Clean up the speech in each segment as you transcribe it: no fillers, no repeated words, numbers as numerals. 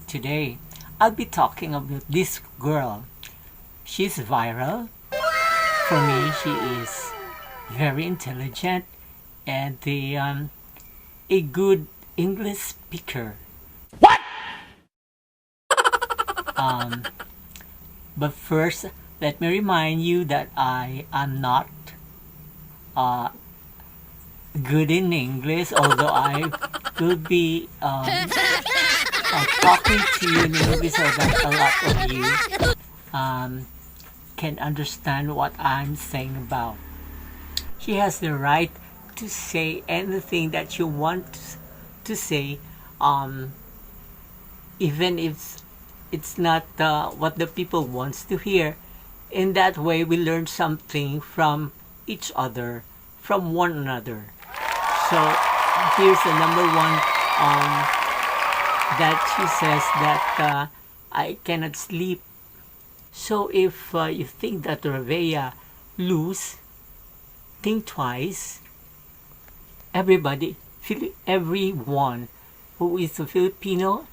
Today, I'll be talking about this girl. She's viral. For me, she is very intelligent and a good English speaker. Um, but first, let me remind you that I am not uh, good in English, although I will be talking to you in English so that a lot of you can understand what I'm saying about. She has the right to say anything that you want to say, even if it's not what the people wants to hear. In that way, we learn something from each other, from one another. So here's the number one that she says that I cannot sleep. So if you think that RABIYA loos, think twice. Everyone who is a Filipino,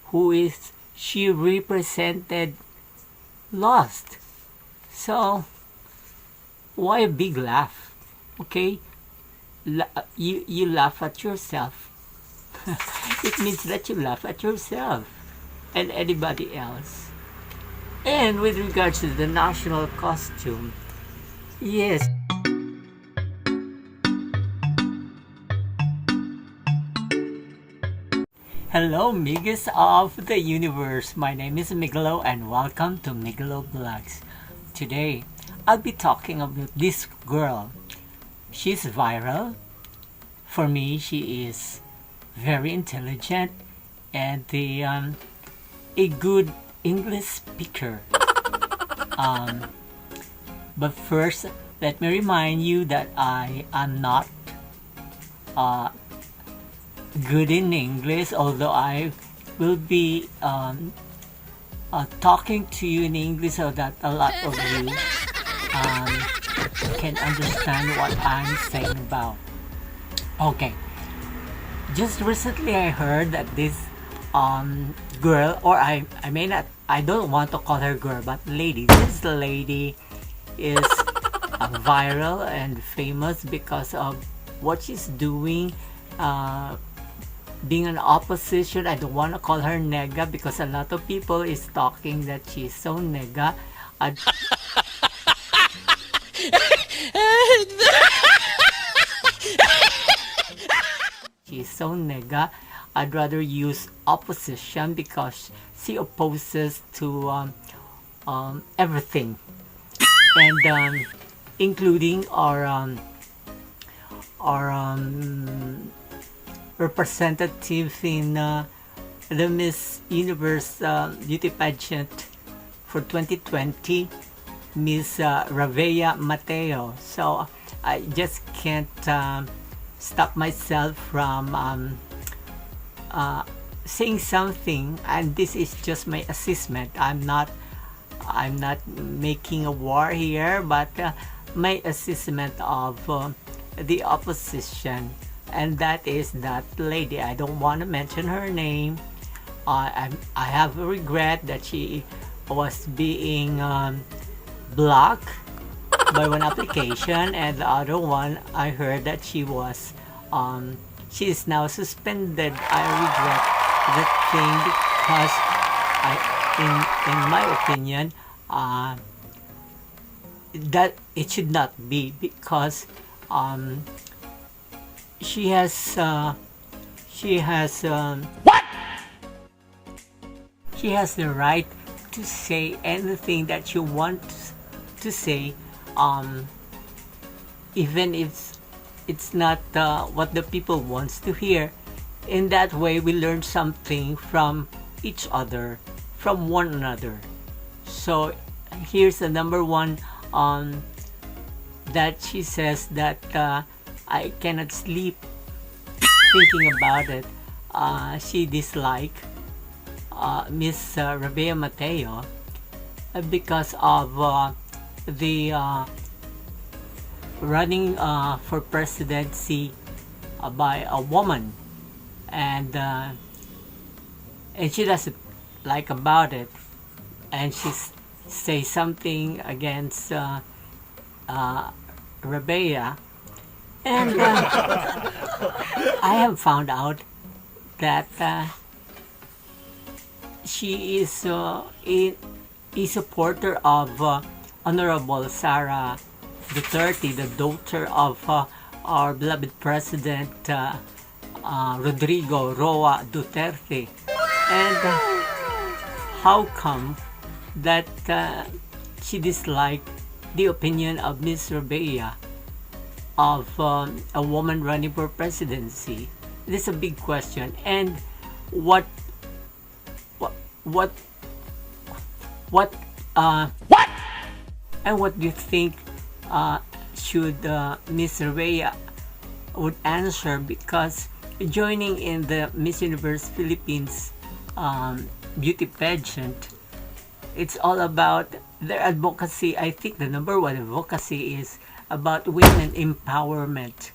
who is she represented, lost. So why a big laugh? Okay, you laugh at yourself. It means that you laugh at yourself and anybody else. And with regards to the national costume, yes. Hello, Migas of the universe. My name is MEGGI LOO and welcome to MEGGI LOO Vlogs. Today, I'll be talking about this girl. She's viral. For me, she is very intelligent and a good English speaker. But first, let me remind you that I am not good in English, although I will be talking to you in English so that a lot of you can understand what I'm saying about. Okay, just recently I heard that this girl, or I may not, I don't want to call her girl, but lady, this lady is viral and famous because of what she's doing, being an opposition. I don't want to call her nega because a lot of people is talking that she's so nega. She's so nega. I'd rather use opposition because she opposes to everything, and including our representative in the Miss Universe beauty pageant for 2020, Miss RABIYA Mateo. So I just can't stop myself from saying something, and this is just my assessment. I'm not making a war here, but my assessment of the opposition, and that is that lady. I don't want to mention her name. I have a regret that she was being blocked by one application, and the other one I heard that she was she is now suspended. I regret that thing because in my opinion, that it should not be, because she has the right to say anything that you want to say, even if it's not what the people wants to hear. In that way, we learn something from each other, from one another. So here's the number one that she says that I cannot sleep thinking about it. She disliked Miss RABIYA Mateo because of the running for presidency by a woman, and she doesn't like about it, and she say something against RABIYA, and I have found out that she is a supporter of Honorable Sara Duterte, the daughter of our beloved President Rodrigo Roa Duterte. And how come that she disliked the opinion of Miss RABIYA of a woman running for presidency? This is a big question. And what and what do you think should Miss RABIYA would answer? Because joining in the Miss Universe Philippines beauty pageant, it's all about their advocacy. I think the number one advocacy is about women empowerment.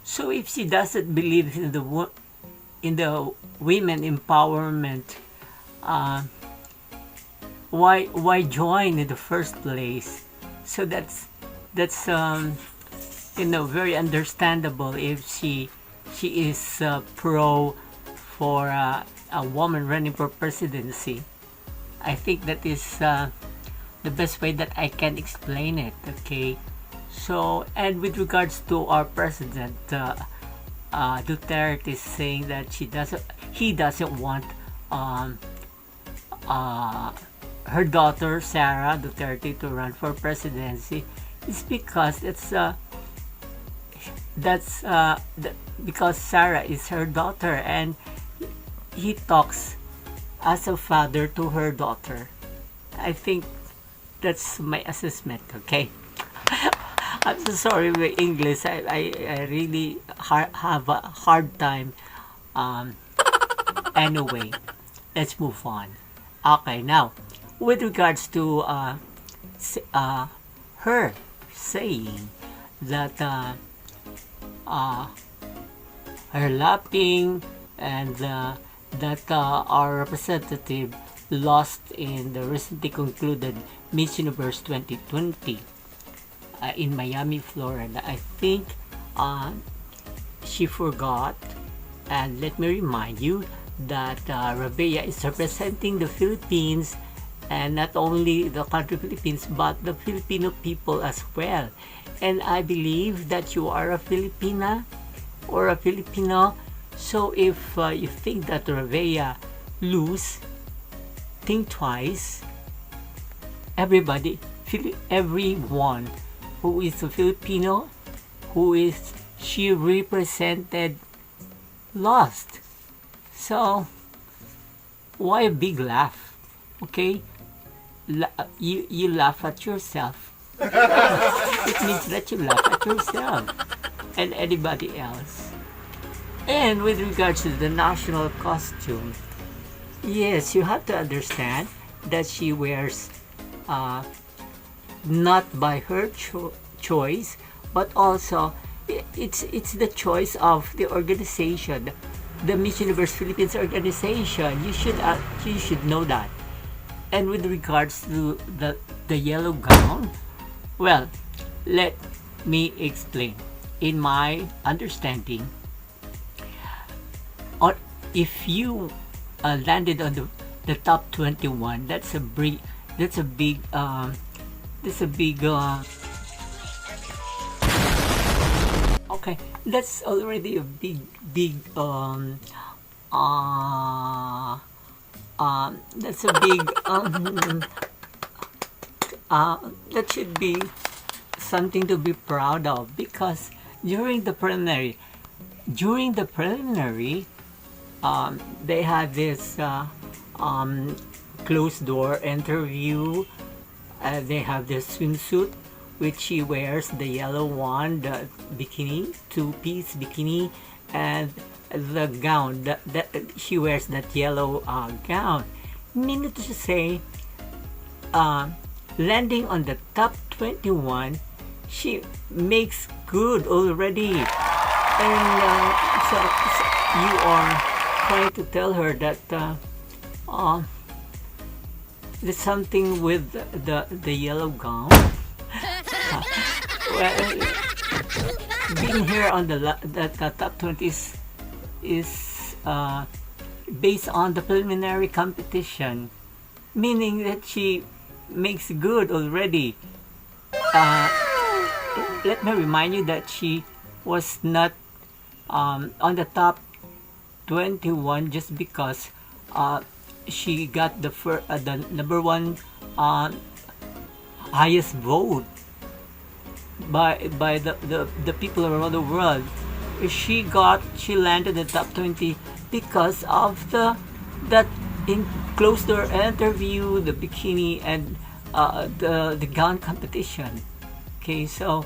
So if she doesn't believe in the women empowerment, why join in the first place? So that's very understandable if she is pro for a woman running for presidency. I think that is the best way that I can explain it. Okay, so and with regards to our president, Duterte is saying that he doesn't want her daughter Sara Duterte to run for presidency. It's because because Sara is her daughter, and he talks as a father to her daughter. I think that's my assessment. Okay. I'm so sorry with English. I really have a hard time. Anyway, let's move on. Okay, now with regards to her saying that her lapping and that our representative lost in the recently concluded Miss Universe 2020 in Miami, Florida. I think she forgot, and let me remind you that RABIYA is representing the Philippines, and not only the country Philippines but the Filipino people as well. And I believe that you are a Filipina or a Filipino. So if you think that RABIYA lose, think twice. Everyone who is a Filipino, who is she represented, lost. So why a big laugh? Okay, you laugh at yourself. It means that you laugh at yourself and anybody else. And with regards to the national costume, yes, you have to understand that she wears not by her choice, but also it's the choice of the organization, the Miss Universe Philippines organization. You should know that. And with regards to the yellow gown, well, let me explain. In my understanding, if you landed on the top 21, that's a big okay, that's already a big that's a big that should be something to be proud of, because during the preliminary they had this closed door interview. They have the swimsuit, which she wears, the yellow one, the bikini, two-piece bikini, and the gown that she wears, that yellow gown. Meaning to say, landing on the top 21, she makes good already. And so you are trying to tell her that there's something with the yellow gown. Well, being here on the top 20s is based on the preliminary competition, meaning that she makes good already. Let me remind you that she was not on the top 21 just because she got the number one highest vote by the people around the world. She landed in the top 20 because of that in closed door interview, the bikini, and the gown competition. Okay, so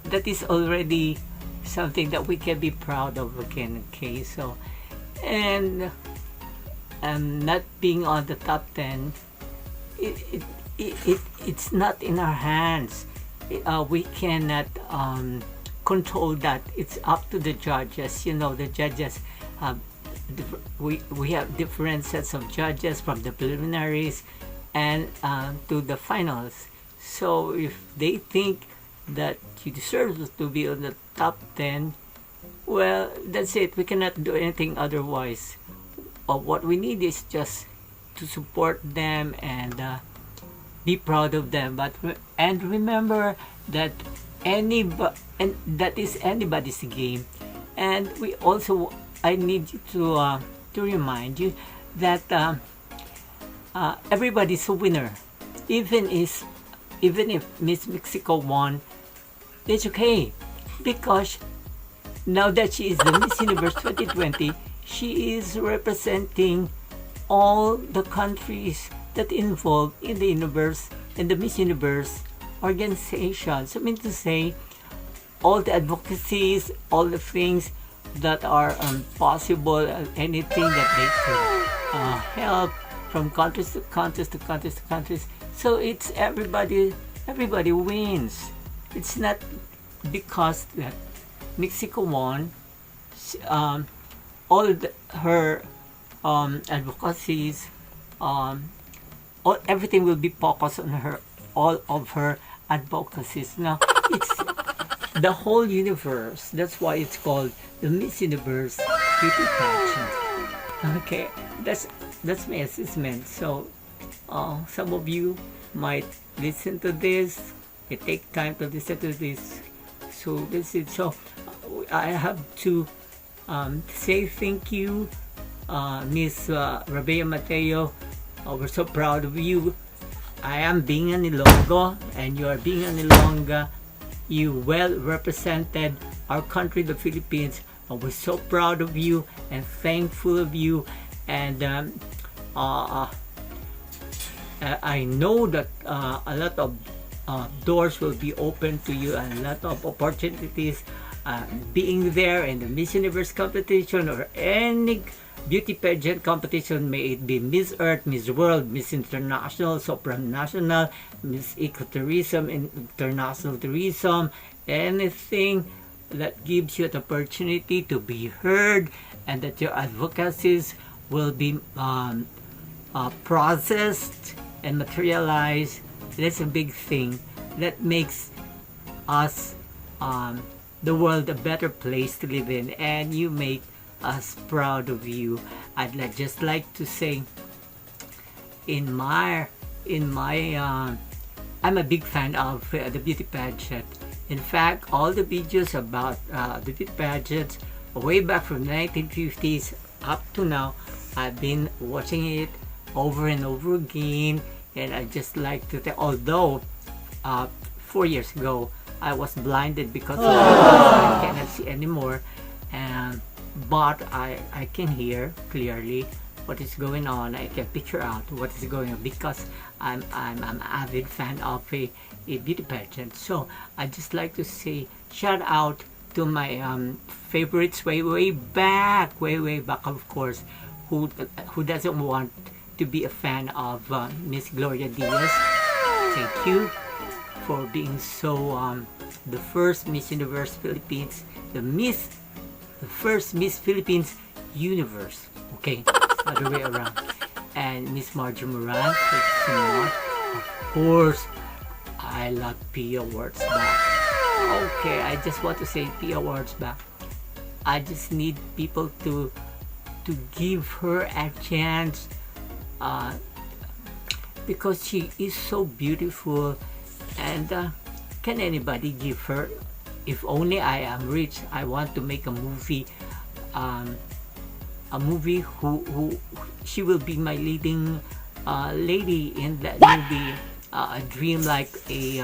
that is already something that we can be proud of again. Okay, so and not being on the top 10, it's not in our hands. We cannot control that. It's up to the judges. The judges have we have different sets of judges from the preliminaries and to the finals. So if they think that you deserve to be on the top 10, well, that's it. We cannot do anything otherwise. What we need is just to support them and be proud of them. And remember that that is anybody's game. And I need you to remind you that everybody's a winner. Even if Miss Mexico won, it's okay, because now that she is the Miss Universe 2020, she is representing all the countries that involved in the universe and the Miss Universe organization. So I mean to say, all the advocacies, all the things that are possible, anything that they could help from countries to countries to countries to countries. So it's everybody wins. It's not because that Mexico won. Her advocacies, everything will be focused on her. All of her advocacies. Now it's the whole universe. That's why it's called the Miss Universe Beauty Pageant. Okay, that's my assessment. So some of you might listen to this. You take time to listen to this. So this is so. I have to say thank you, Miss RABIYA Mateo. We're so proud of you. I am being an Ilonggo, and you are being an Ilongga. You well represented our country, the Philippines. We're so proud of you and thankful of you. And I know that a lot of doors will be open to you, and a lot of opportunities being there in the Miss Universe competition or any beauty pageant competition, may it be Miss Earth, Miss World, Miss International, Supranational, Miss Ecotourism, International Tourism, anything that gives you the opportunity to be heard and that your advocacies will be processed and materialized. That's a big thing that makes us the world a better place to live in, and you make us proud of you. I'd just like to say, I'm a big fan of the beauty pageant. In fact, all the videos about the beauty pageants way back from the 1950s up to now, I've been watching it over and over again, and I just like to although 4 years ago I was blinded because I cannot see anymore, but I can hear clearly what is going on. I can picture out what is going on because I'm an avid fan of a beauty pageant. So I just like to say shout out to my favorites way back, of course. Who doesn't want to be a fan of Miss Gloria Diaz? Thank you for being so the first Miss Universe Philippines, the first Miss Philippines Universe. Okay, other way around. and Miss Marjorie Moran. Thank you so much. Of course, I love Pia Wurtzbach. Okay, I just want to say Pia Wurtzbach. I just need people to give her a chance, because she is so beautiful, and can anybody give her? If only I am rich, I want to make a movie, who she will be my leading lady in that movie. A dream like a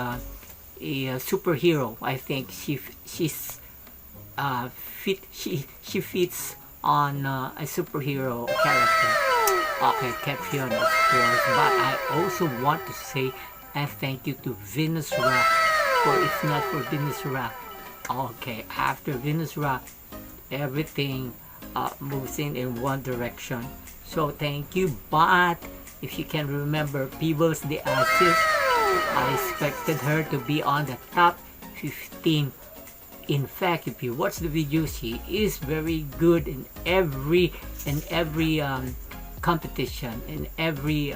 superhero. I think she's she fits on a superhero character. Okay, Catriona, of course, but I also want to say a thank you to Venus Rock, for if not for Venus Rock, okay, after Venus Rock, everything moves in one direction. So thank you. But if you can remember Peebles the Assist, I expected her to be on the top 15. In fact, if you watch the video, she is very good in every competition, in every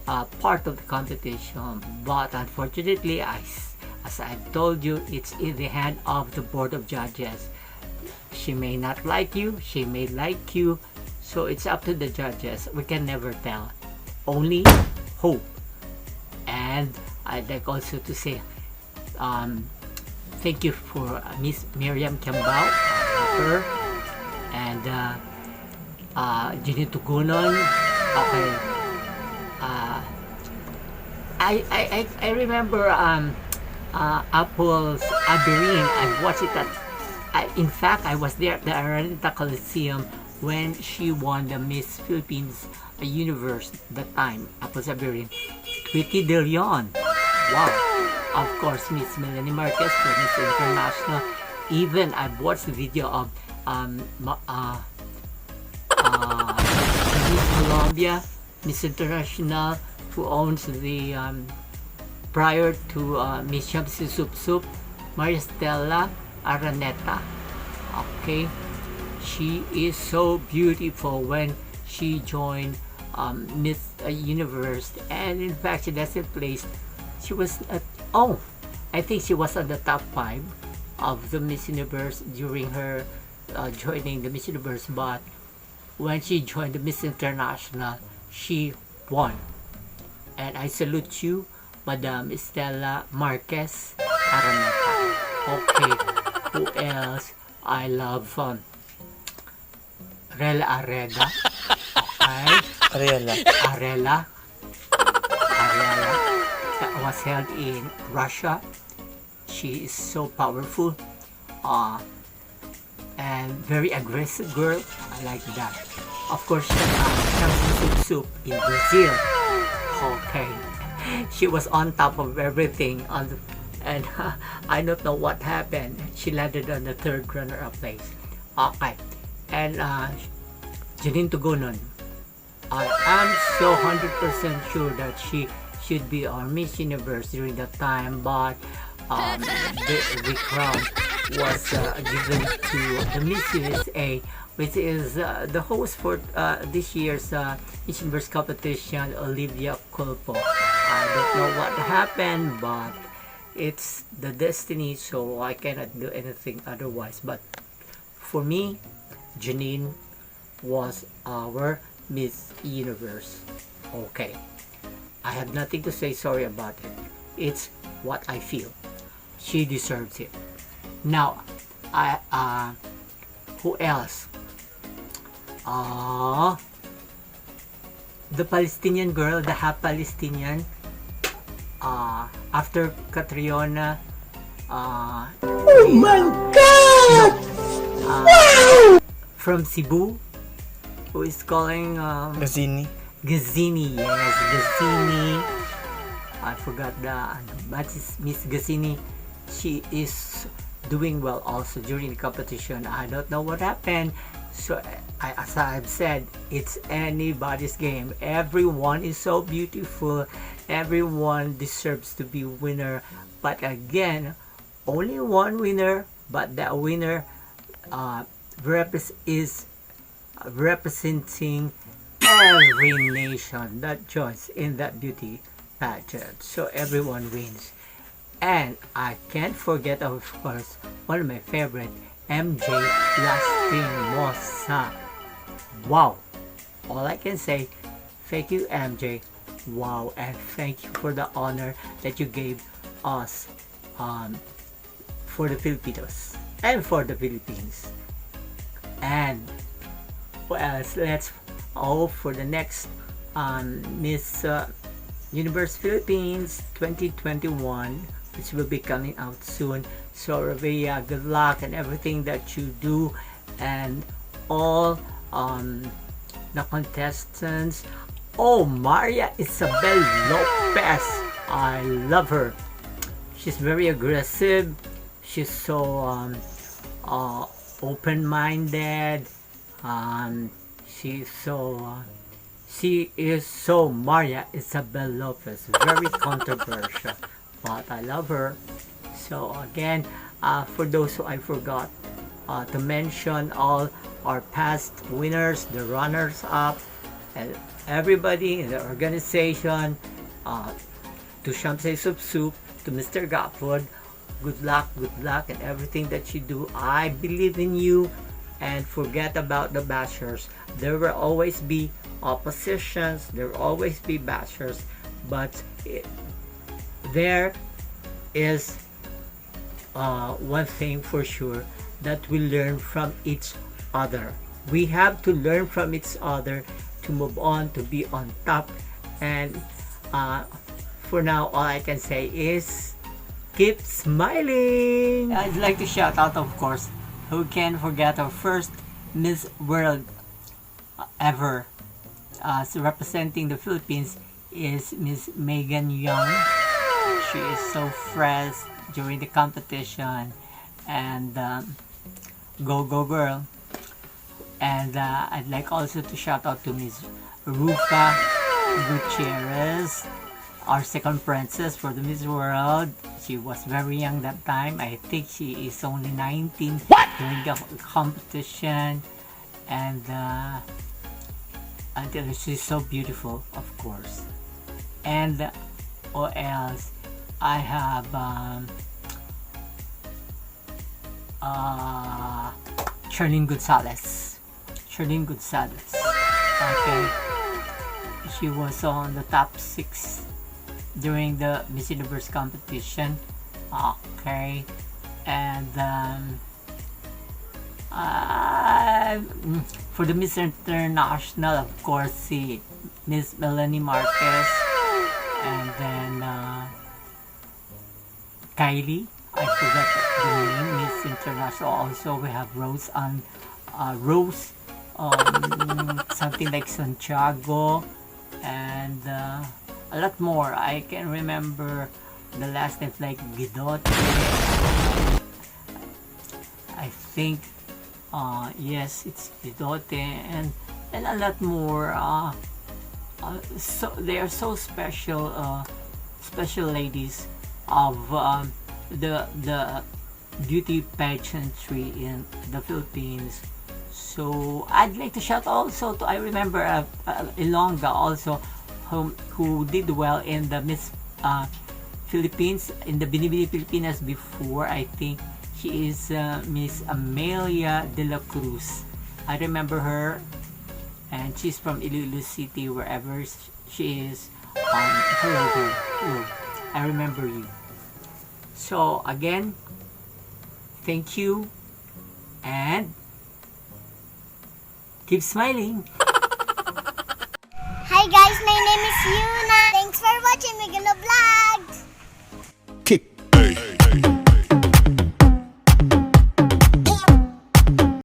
part of the competition. But unfortunately, as I told you, it's in the hand of the board of judges. She may not like you, she may like you, so it's up to the judges. We can never tell. Only hope. And I'd like also to say thank you for Miss Miriam Kiambao, her, and Jenny Tugunon. Okay. I remember Apple's Aberine. I watched it in fact, I was there at the Araneta Coliseum when she won the Miss Philippines Universe that time. Apple's Aberine. Tweety De Leon. Wow. Of course, Miss Melanie Marquez for Miss International. Even I've watched the video of Miss Colombia, Miss International, who owns the prior to Miss Shamsi Soup Soup, Maria Stella Araneta. Okay, she is so beautiful when she joined Miss Universe, and in fact, she doesn't place. She was at, I think she was on the top 5 of the Miss Universe during her joining the Miss Universe, but when she joined the Miss International, she won. And I salute you, Madam Estela Marquez Araneta. Okay, who else? I love Rela Areda. Okay. Arela. That was held in Russia. She is so powerful, and very aggressive girl. I like that. Of course, Shamsi Soup in Brazil. Okay, she was on top of everything, and I don't know what happened. She landed on the 3rd runner-up place. Okay, and Janine Tugunon. I am so 100% sure that she should be our Miss Universe during that time, but the crown was given to the Miss USA, which is the host for this year's Miss Universe competition, Olivia Culpo. I don't know what happened, but it's the destiny, so I cannot do anything otherwise. But for me, Janine was our Miss Universe. Okay, I have nothing to say sorry about it. It's what I feel. She deserves it. Now, who else? The Palestinian girl, the half Palestinian. After Catriona. Oh my God! Wow! From Cebu, who is calling Gazzini. Gazzini, yes, Gazzini. I forgot but Miss Gazzini. She is doing well also during the competition. I don't know what happened. So as I've said, it's anybody's game. Everyone is so beautiful. Everyone deserves to be winner. But again, only one winner. But that winner is representing every nation that joins in that beauty pageant. So everyone wins. And I can't forget, of course, one of my favorite, MJ Lastimosa. Wow! All I can say, thank you, MJ. Wow, and thank you for the honor that you gave us, for the Filipinos and for the Philippines. And what else? Let's hope for the next, Miss Universe Philippines 2021, which will be coming out soon. So RABIYA, good luck and everything that you do, and all, the contestants. Oh, Maria Isabel Lopez, I love her. She's very aggressive. She's so, open-minded. She's so, she is so Maria Isabel Lopez, very controversial, but I love her. So again, for those who I forgot, to mention all our past winners, the runners-up, and everybody in the organization, to Shamsay Soup Soup, to Mr. Gapwood, good luck, and everything that you do. I believe in you, and forget about the bashers. There will always be oppositions, there will always be bashers, but there is, one thing for sure, that we learn from each other. We have to learn from each other to move on, to be on top. And for now, all I can say is keep smiling. I'd like to shout out, of course, who can forget our first Miss World ever, representing the Philippines, is Miss Megan Young. She is so fresh during the competition, and go girl. And I'd like also to shout out to Miss Rufa Gutierrez, our second princess for the Miss World. She was very young that time. I think she is only 19 during the competition, and until she's so beautiful, of course. And what else? I have Charlene Gonzalez. Okay, she was on the top 6 during the Miss Universe competition. Okay, and for the Miss International, of course, see Miss Melanie Marquez, and then Kylie. I forgot the name. Miss International. Also, we have Rose something like Santiago, and a lot more. I can remember the last name, like Guidote. I think, yes, it's Guidote, and a lot more. So they are so special, special ladies of the beauty pageantry in the Philippines. So I'd like to shout also to, I remember Ilongga also, who did well in the Miss Philippines, in the Binibini Pilipinas before. I think she is Miss Amelia de la Cruz. I remember her, and she's from Iloilo City, wherever she is. Hello, I remember you. So again, thank you, and keep smiling. Hi guys, my name is Yuna. Thanks for watching MEGGI LOO Vlog.